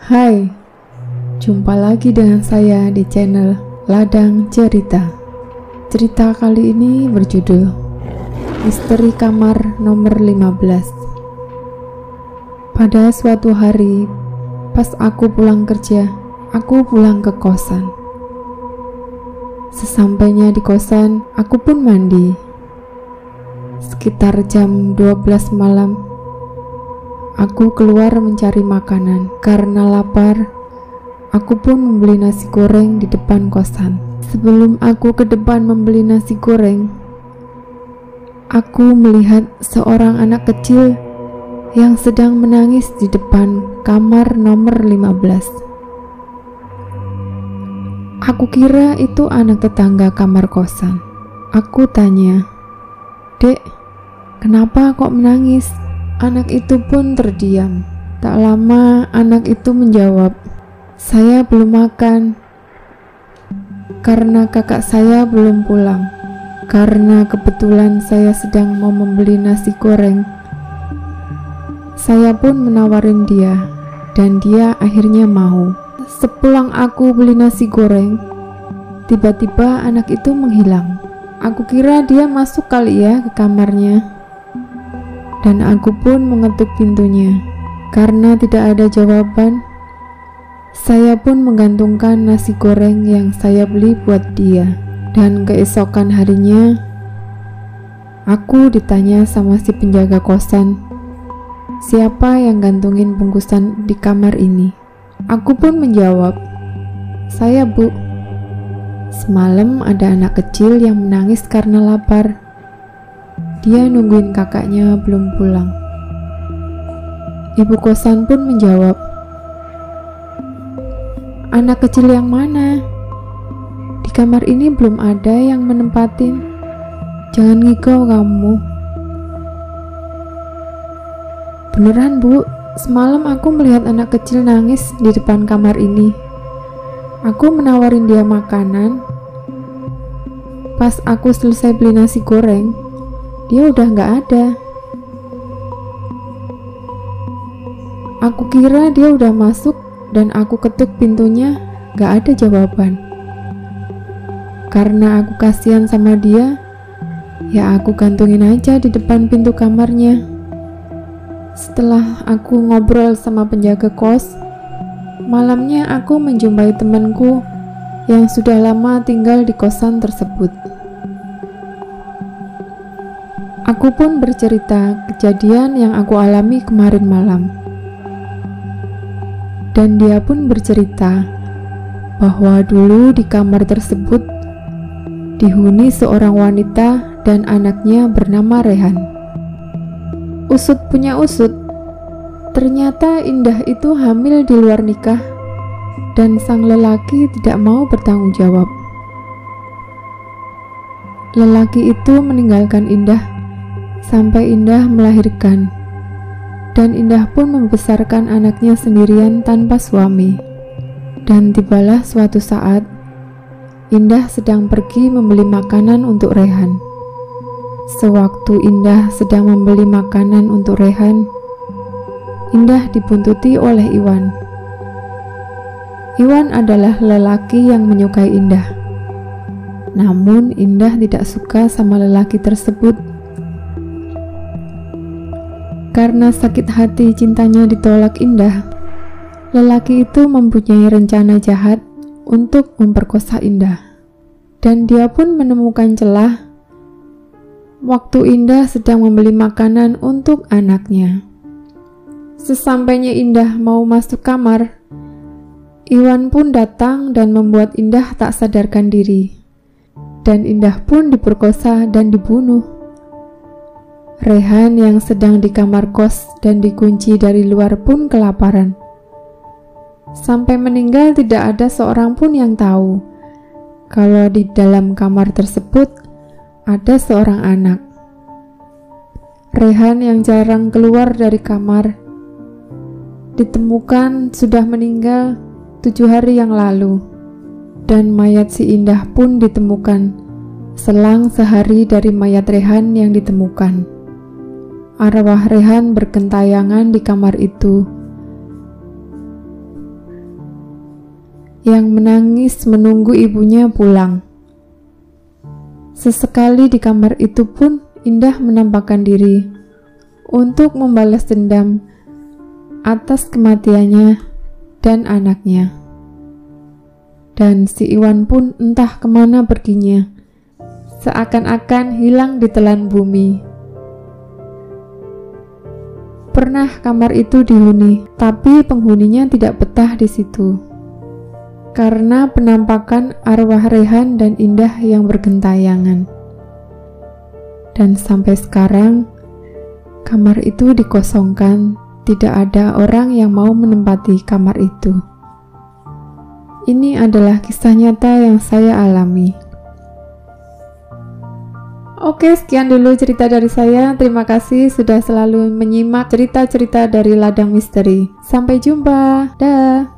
Hai, jumpa lagi dengan saya di channel Ladang Cerita. Cerita kali ini berjudul Misteri Kamar Nomor 15. Pada suatu hari, pas aku pulang kerja, aku pulang ke kosan. Sesampainya di kosan, aku pun mandi. Sekitar jam 12 malam, aku keluar mencari makanan. Karena lapar, aku pun membeli nasi goreng di depan kosan. Sebelum aku ke depan membeli nasi goreng, aku melihat seorang anak kecil yang sedang menangis di depan kamar nomor 15. Aku kira itu anak tetangga kamar kosan. Aku tanya, "Dek, kenapa kok menangis?" Anak itu pun terdiam. Tak lama anak itu menjawab, "Saya belum makan karena kakak saya belum pulang." Karena kebetulan saya sedang mau membeli nasi goreng, saya pun menawarin dia dan dia akhirnya mau. Sepulang aku beli nasi goreng, tiba-tiba anak itu menghilang. Aku kira dia masuk kali ya ke kamarnya. Dan aku pun mengetuk pintunya. Karena tidak ada jawaban, saya pun menggantungkan nasi goreng yang saya beli buat dia. Dan keesokan harinya, aku ditanya sama si penjaga kosan, siapa yang gantungin bungkusan di kamar ini. Aku pun menjawab, "Saya, Bu. Semalam ada anak kecil yang menangis karena lapar. Dia nungguin kakaknya belum pulang." Ibu kosan pun menjawab, "Anak kecil yang mana? Di kamar ini belum ada yang menempatin. Jangan ngigau kamu." "Beneran, Bu, semalam aku melihat anak kecil nangis di depan kamar ini. Aku menawarin dia makanan. Pas aku selesai beli nasi goreng, dia udah nggak ada. Aku kira dia udah masuk dan aku ketuk pintunya, nggak ada jawaban. Karena aku kasihan sama dia, ya aku gantungin aja di depan pintu kamarnya." Setelah aku ngobrol sama penjaga kos, malamnya aku menjumpai temanku yang sudah lama tinggal di kosan tersebut. Aku pun bercerita kejadian yang aku alami kemarin malam. Dan dia pun bercerita bahwa dulu di kamar tersebut dihuni seorang wanita dan anaknya bernama Rehan. Usut punya usut, ternyata Indah itu hamil di luar nikah dan sang lelaki tidak mau bertanggung jawab. Lelaki itu meninggalkan Indah sampai Indah melahirkan, dan Indah pun membesarkan anaknya sendirian tanpa suami. Dan tibalah suatu saat, Indah sedang pergi membeli makanan untuk Rehan. Sewaktu Indah sedang membeli makanan untuk Rehan, Indah dibuntuti oleh Iwan. Iwan adalah lelaki yang menyukai Indah. Namun Indah tidak suka sama lelaki tersebut. Karena sakit hati cintanya ditolak Indah, lelaki itu mempunyai rencana jahat untuk memperkosa Indah. Dan dia pun menemukan celah waktu Indah sedang membeli makanan untuk anaknya. Sesampainya Indah mau masuk kamar, Iwan pun datang dan membuat Indah tak sadarkan diri. Dan Indah pun diperkosa dan dibunuh. Rehan yang sedang di kamar kos dan dikunci dari luar pun kelaparan. Sampai meninggal tidak ada seorang pun yang tahu kalau di dalam kamar tersebut ada seorang anak. Rehan yang jarang keluar dari kamar ditemukan sudah meninggal 7 hari yang lalu, dan mayat si Indah pun ditemukan selang sehari dari mayat Rehan yang ditemukan. Arwah Rehan bergentayangan di kamar itu, yang menangis menunggu ibunya pulang. Sesekali di kamar itu pun Indah menampakkan diri untuk membalas dendam atas kematiannya dan anaknya. Dan si Iwan pun entah kemana perginya, seakan-akan hilang ditelan bumi. Pernah kamar itu dihuni, tapi penghuninya tidak betah di situ karena penampakan arwah Rehan dan Indah yang bergentayangan. Dan sampai sekarang kamar itu dikosongkan. Tidak ada orang yang mau menempati kamar itu. Ini adalah kisah nyata yang saya alami. Oke, sekian dulu cerita dari saya. Terima kasih sudah selalu menyimak cerita-cerita dari Ladang Misteri. Sampai jumpa. Dah.